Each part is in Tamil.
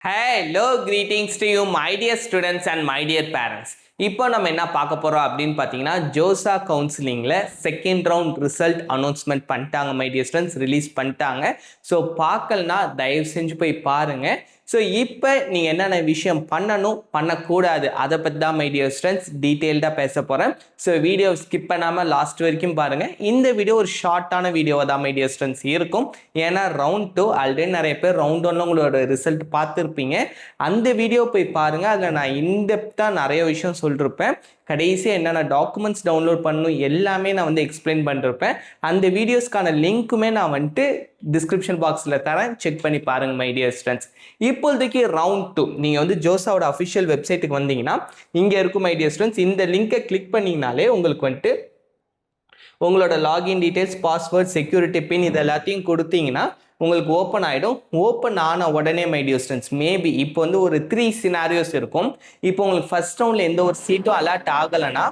Hello, greetings to you, my dear students and my dear parents. இப்போ நம்ம என்ன பார்க்க போகிறோம் அப்படின்னு பார்த்தீங்கன்னா ஜோசா கவுன்சிலிங்கில் செகண்ட் ரவுண்ட் ரிசல்ட் அனௌன்ஸ்மெண்ட் பண்ணிட்டாங்க மை டியர் ஸ்டூடெண்ட்ஸ், ரிலீஸ் பண்ணிட்டாங்க. ஸோ பார்க்கலனா தயவு செஞ்சு போய் பாருங்கள். ஸோ இப்போ நீங்கள் என்னென்ன விஷயம் பண்ணணும் பண்ணக்கூடாது அதை பற்றி தான் மை டியர் ஸ்டூடெண்ட்ஸ் டீட்டெயில்டாக பேச போகிறேன். ஸோ வீடியோ ஸ்கிப் பண்ணாமல் லாஸ்ட் வரைக்கும் பாருங்கள். இந்த வீடியோ ஒரு ஷார்ட்டான வீடியோவாக தான் மை டியர் ஸ்டூடெண்ட்ஸ் இருக்கும். ஏன்னா ரவுண்ட் 2 ஆல்ரெடி நிறைய பேர் ரவுண்ட் 1 உங்களோட ரிசல்ட் பார்த்துருப்பீங்க. அந்த வீடியோ போய் பாருங்கள். அதில் நான் இன்டெப்த்தாக நிறைய விஷயம் சொல்லிருப்பேன். கடைசியாக என்னென்ன டாக்குமெண்ட்ஸ் டவுன்லோட் பண்ணணும் எல்லாமே நான் வந்து எக்ஸ்பிளைன் பண்ணிருப்பேன். அந்த வீடியோஸ்க்கான லிங்க்குமே நான் வந்துட்டு டிஸ்கிரிப்ஷன் பாக்ஸில் தரேன், செக் பண்ணி பாருங்கள் மை டியர் ஸ்டூடெண்ட்ஸ். இப்போதைக்கு ரவுண்ட் 2 நீங்கள் வந்து ஜோசாவோட அஃபிஷியல் வெப்சைட்டுக்கு வந்தீங்கன்னா இங்கே இருக்கும் மை டியர் ஸ்டூடெண்ட்ஸ். இந்த லிங்கை கிளிக் பண்ணிங்கனாலே உங்களுக்கு வந்துட்டு உங்களோட லாகின் டீட்டெயில்ஸ், பாஸ்வேர்ட், செக்யூரிட்டி பின் இது எல்லாத்தையும் கொடுத்தீங்கன்னா உங்களுக்கு ஓப்பன் ஆகிடும். ஓப்பன் ஆன உடனே மை டியர் ஸ்டூடெண்ட்ஸ் மேபி இப்போ வந்து ஒரு 3 சினாரியோஸ் இருக்கும். இப்போ உங்களுக்கு ஃபர்ஸ்ட் ரவுண்டில் எந்த ஒரு சீட்டும் அலர்ட் ஆகலைன்னா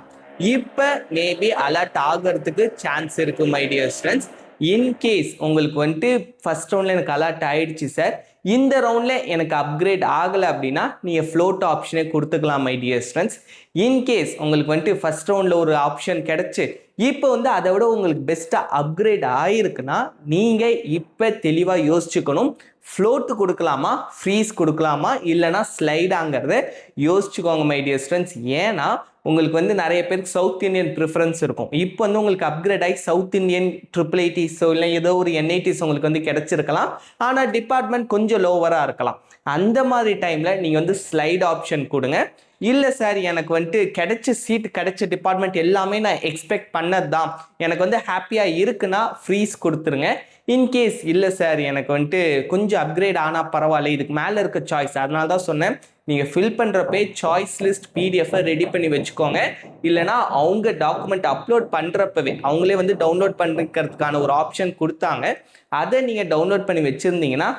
இப்போ மேபி அலர்ட் ஆகிறதுக்கு சான்ஸ் இருக்குது மை டியர் ஸ்டூடெண்ட்ஸ். இன்கேஸ் உங்களுக்கு வந்துட்டு ஃபர்ஸ்ட் ரவுண்டில் எனக்கு அலர்ட் ஆகிடுச்சு சார், இந்த ரவுண்டில் எனக்கு அப்கிரேட் ஆகலை அப்படின்னா நீங்கள் ஃப்ளோட் ஆப்ஷனே கொடுத்துக்கலாம் மை டியர் ஸ்டூடெண்ட்ஸ். இன்கேஸ் உங்களுக்கு வந்துட்டு ஃபர்ஸ்ட் ரவுண்டில் ஒரு ஆப்ஷன் கிடச்சி இப்போ வந்து அதை விட உங்களுக்கு பெஸ்ட்டாக அப்கிரேட் ஆகிருக்குன்னா நீங்கள் இப்போ தெளிவாக யோசிச்சுக்கணும். ஃப்ளோட்டு கொடுக்கலாமா, ஃப்ரீஸ் கொடுக்கலாமா, இல்லைனா ஸ்லைடாங்கிறத யோசிச்சுக்கோங்க மை டியர் ஸ்டூடெண்ட்ஸ். ஏன்னா உங்களுக்கு வந்து நிறைய பேருக்கு சவுத் இந்தியன் ப்ரிஃபரன்ஸ் இருக்கும். இப்போ வந்து உங்களுக்கு அப்கிரேட் ஆகி சவுத் இந்தியன் IIITஸோ இல்லை ஏதோ ஒரு NITஸ் உங்களுக்கு வந்து கிடச்சிருக்கலாம். ஆனால் டிபார்ட்மெண்ட் கொஞ்சம் லோவராக இருக்கலாம். அந்த மாதிரி டைமில் நீங்கள் வந்து ஸ்லைட் ஆப்ஷன் கொடுங்க. இல்லை சார் எனக்கு வந்துட்டு கிடைச்ச சீட் கிடைச்ச டிபார்ட்மெண்ட் எல்லாமே நான் எக்ஸ்பெக்ட் பண்ணது தான், எனக்கு வந்து ஹாப்பியாக இருக்குன்னா ஃப்ரீஸ் கொடுத்துருங்க. இன்கேஸ் இல்லை சார் எனக்கு வந்துட்டு கொஞ்சம் அப்கிரேட் ஆனால் பரவாயில்ல, இதுக்கு மேலே இருக்க சாய்ஸ், அதனால தான் சொன்னேன் நீங்கள் ஃபில் பண்ணுறப்பே சாய்ஸ் லிஸ்ட் PDF-ஐ ரெடி பண்ணி வச்சுக்கோங்க. இல்லைனா அவங்க டாக்குமெண்ட் அப்லோட் பண்ணுறப்பவே அவங்களே வந்து டவுன்லோட் பண்ணிக்கிறதுக்கான ஒரு ஆப்ஷன் கொடுத்தாங்க, அதை நீங்கள் டவுன்லோட் பண்ணி வச்சுருந்தீங்கன்னா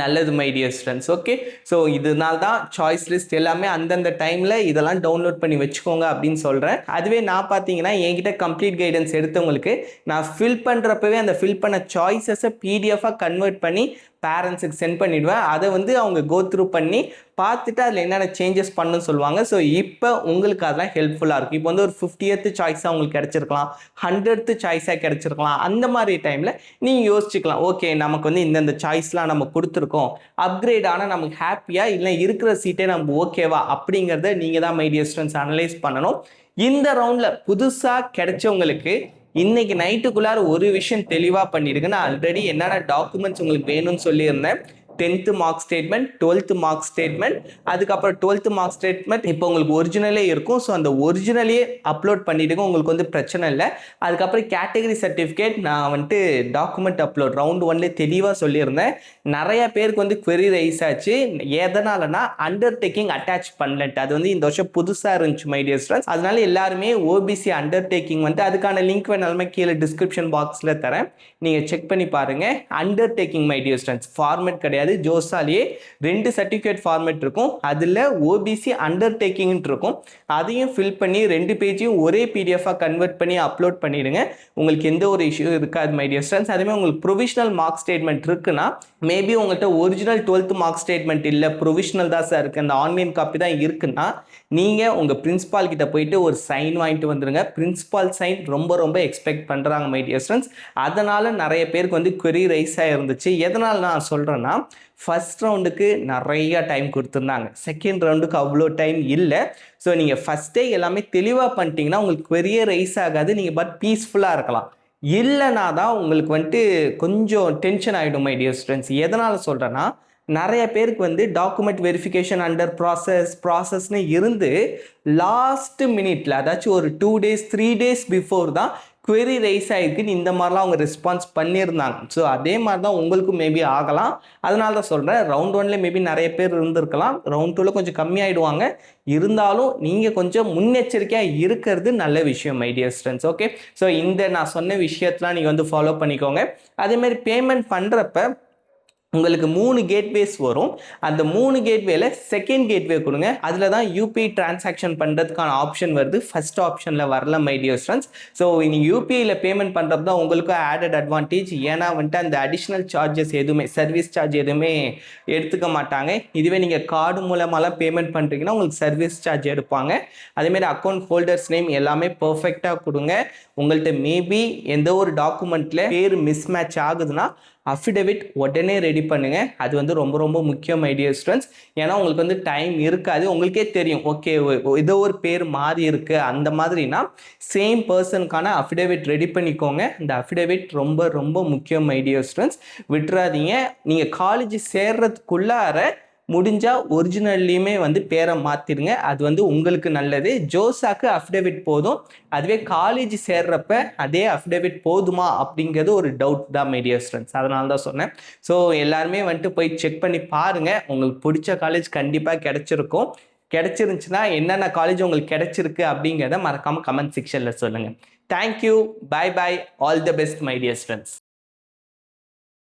நல்லது my dear students. Okay, so இதனால தான் சாய்ஸ் லிஸ்ட் எல்லாமே அந்தந்த டைமில் இதெல்லாம் டவுன்லோட் பண்ணி வச்சுக்கோங்க அப்படின்னு சொல்கிறேன். அதுவே நான் பார்த்தீங்கன்னா என்கிட்ட கம்ப்ளீட் கைடன்ஸ் எடுத்தவங்களுக்கு நான் ஃபில் பண்ணுறப்பவே அந்த ஃபில் பண்ண சாய்ஸஸை PDF-ஆக கன்வெர்ட் பண்ணி பேரண்ட்ஸுக்கு சென்ட் பண்ணிவிடுவேன். அதை வந்து அவங்க கோ த்ரூ பண்ணி பார்த்துட்டு அதில் என்னென்ன சேஞ்சஸ் பண்ணணும்னு சொல்லுவாங்க. ஸோ இப்போ உங்களுக்கு அதெல்லாம் ஹெல்ப்ஃபுல்லாக இருக்கும். இப்போ வந்து ஒரு 50th சாய்ஸாக உங்களுக்கு கிடச்சிருக்கலாம், 100th சாய்ஸாக கிடச்சிருக்கலாம். அந்த மாதிரி டைமில் நீங்கள் யோசிச்சுக்கலாம், ஓகே நமக்கு வந்து இந்தந்த சாய்ஸ்லாம் நம்ம கொடுத்துருக்கோம், அப்கிரேட் ஆனால் நமக்கு ஹாப்பியாக இல்லை இருக்கிற சீட்டே நம்ம ஓகேவா அப்படிங்கிறத நீங்கள் தான் மை டியர் ஸ்டூடெண்ட்ஸ் அனலைஸ் பண்ணணும். இந்த ரவுண்டில் புதுசாக கிடைச்சவங்களுக்கு இன்னைக்கு நைட்டுக்குள்ளார ஒரு விஷயம் தெளிவாக பண்ணிடுங்க. நான் ஆல்ரெடி என்னென்ன டாக்குமெண்ட்ஸ் உங்களுக்கு வேணும்னு சொல்லியிருந்தேன். 10th mark statement, 12th mark statement, அதுக்கப்புறம் 12th மார்க் ஸ்டேட்மெண்ட் இப்போ உங்களுக்கு ஒரிஜினலே இருக்கும். ஸோ அந்த ஒரிஜினலே அப்லோட் பண்ணிவிடுங்க, உங்களுக்கு வந்து பிரச்சனை இல்லை. அதுக்கப்புறம் கேட்டகரி சர்டிஃபிகேட் நான் வந்துட்டு டாக்குமெண்ட் அப்லோட் ரவுண்ட் 1லே தெளிவாக சொல்லியிருந்தேன். நிறைய பேருக்கு வந்து query ரைஸ் ஆச்சு. எதனாலனா அண்டர்டேக்கிங் அட்டாச் பண்ணலன்ட்டு, அது வந்து இந்த வருஷம் புதுசாக இருந்துச்சு மை டியர் ஸ்டூடெண்ட்ஸ். அதனால எல்லாருமே OBC அண்டர்டேக்கிங் வந்து அதுக்கான லிங்க் வேணாலுமே கீழே டிஸ்கிரிப்ஷன் பாக்ஸில் தரேன், நீங்கள் செக் பண்ணி பாருங்கள். Undertaking my dear students format கிடையாது. ஜோசாலேயே 2 சர்டிஃபிகேட் ஃபார்மேட் இருக்கும். அதில் OBC அண்டர்டேக்கிங் இருக்கும். அதையும் ஃபில் பண்ணி 2 பேஜையும் ஒரே PDF-ஆக கன்வெர்ட் பண்ணி அப்லோட் பண்ணிடுங்க. உங்களுக்கு எந்த ஒரு இஷ்யூ இருக்காது மை டியர் ஸ்டூடெண்ட்ஸ். அதுமாதிரி உங்களுக்கு ப்ரொவிஷனல் மார்க் ஸ்டேட்மெண்ட் இருக்குன்னா மேபி உங்கள்கிட்ட ஒரிஜினல் 12th மார்க் ஸ்டேட்மெண்ட் இல்லை, ப்ரொவிஷனல் தான் சார் இருக்குது, அந்த ஆன்லைன் காப்பி தான் இருக்குன்னா நீங்கள் உங்கள் பிரின்சிபால் கிட்ட போயிட்டு ஒரு சைன் வாங்கிட்டு வந்துடுங்க. பிரின்சிபால் சைன் ரொம்ப ரொம்ப எக்ஸ்பெக்ட் பண்ணுறாங்க மை டியர் ஸ்டூடெண்ட்ஸ். அதனால் நிறைய பேருக்கு வந்து query ரைஸ் ஆகிருந்துச்சு. எதனால் நான் சொல்கிறேன்னா ஃபர்ஸ்ட் ரவுண்டுக்கு நிறைய டைம் கொடுத்துருந்தாங்க, செகண்ட் ரவுண்டுக்கு அவ்வளோ டைம் இல்லை. ஸோ நீங்கள் ஃபஸ்ட்டே எல்லாமே தெளிவாக பண்ணிட்டீங்கன்னா உங்களுக்கு query ரைஸ் ஆகாது, நீங்கள் பட் பீஸ்ஃபுல்லாக இருக்கலாம். இல்லைனா தான் உங்களுக்கு வந்துட்டு கொஞ்சம் டென்ஷன் ஆகிடும் மை டியர் ஸ்டூடெண்ட்ஸ். எதனால் சொல்கிறேன்னா நிறைய பேருக்கு வந்து டாக்குமெண்ட் வெரிஃபிகேஷன் அண்டர் ப்ராசஸ்னு இருந்து லாஸ்ட் மினிட்ல அதாச்சும் ஒரு 2 days 3 days பிஃபோர் தான் query ரைஸ் ஆகிருக்குன்னு இந்த மாதிரிலாம் அவங்க ரெஸ்பான்ஸ் பண்ணியிருந்தாங்க. ஸோ அதே மாதிரி தான் உங்களுக்கும் மேபி ஆகலாம். அதனால தான் சொல்கிறேன், ரவுண்ட் 1ல மேபி நிறைய பேர் இருந்திருக்கலாம், ரவுண்ட் 2ல கொஞ்சம் கம்மியாயிடுவாங்க. இருந்தாலும் நீங்கள் கொஞ்சம் முன்னெச்சரிக்கையாக இருக்கிறது நல்ல விஷயம் my dear students. Okay, so இந்த நான் சொன்ன விஷயத்தெலாம் நீங்கள் வந்து ஃபாலோ பண்ணிக்கோங்க. அதேமாதிரி பேமெண்ட் பண்ணுறப்ப உங்களுக்கு 3 கேட்வேஸ் வரும். அந்த 3 கேட்வேல செகண்ட் கேட்வே கொடுங்க. அதில் தான் யூபிஐ டிரான்சாக்ஷன் பண்ணுறதுக்கான ஆப்ஷன் வருது. ஃபர்ஸ்ட் ஆப்ஷனில் வரல மை டியர் ஸ்டூடெண்ட்ஸ். ஸோ நீங்கள் யூபிஐயில் பேமெண்ட் பண்ணுறது தான் உங்களுக்கு ஆடட் அட்வான்டேஜ். ஏன்னா வந்துட்டு அந்த அடிஷ்னல் சார்ஜஸ் எதுவுமே, சர்வீஸ் சார்ஜ் எதுவுமே எடுத்துக்க மாட்டாங்க. இதுவே நீங்கள் கார்டு மூலமாலாம் பேமெண்ட் பண்ணுறீங்கன்னா உங்களுக்கு சர்வீஸ் சார்ஜ் எடுப்பாங்க. அதேமாரி அக்கௌண்ட் ஹோல்டர்ஸ் நேம் எல்லாமே பர்ஃபெக்டாக கொடுங்க. உங்கள்கிட்ட மேபி எந்த ஒரு டாக்குமெண்ட்டில் பேர் மிஸ்மேட்ச் ஆகுதுன்னா அஃபிடவிட் உடனே ரெடி பண்ணுங்க. அது வந்து ரொம்ப ரொம்ப முக்கியம் மை டியர் ஸ்டூடெண்ட்ஸ். ஏன்னா உங்களுக்கு வந்து டைம் இருக்காது. உங்களுக்கே தெரியும், ஓகே ஏதோ ஒரு பேர் மாறி இருக்கு அந்த மாதிரினா சேம் பர்சனுக்கான அஃபிடவிட் ரெடி பண்ணிக்கோங்க. இந்த அஃபிடவிட் ரொம்ப ரொம்ப முக்கியம் மை டியர் ஸ்டூடெண்ட்ஸ். விட்டுறாதீங்க. நீங்கள் காலேஜ் சேர்றதுக்குள்ளார முடிஞ்சா ஒரிஜினல்லையுமே வந்து பேரை மாற்றிடுங்க. அது வந்து உங்களுக்கு நல்லது. ஜோசாக்கு அஃபிடவிட் போதும். அதுவே காலேஜ் சேர்றப்ப அதே அஃபிடவிட் போதுமா அப்படிங்கிறது ஒரு டவுட் தான் மை டியர் ஸ்டூடெண்ட்ஸ். அதனால தான் சொன்னேன். ஸோ எல்லாருமே வந்துட்டு போய் செக் பண்ணி பாருங்கள். உங்களுக்கு பிடிச்ச காலேஜ் கண்டிப்பாக கிடைச்சிருக்கும். கிடைச்சிருந்துச்சுன்னா என்னென்ன காலேஜ் உங்களுக்கு கிடைச்சிருக்கு அப்படிங்கிறத மறக்காமல் கமெண்ட் செக்ஷனில் சொல்லுங்கள். Thank you. Bye bye. All the best my dear students.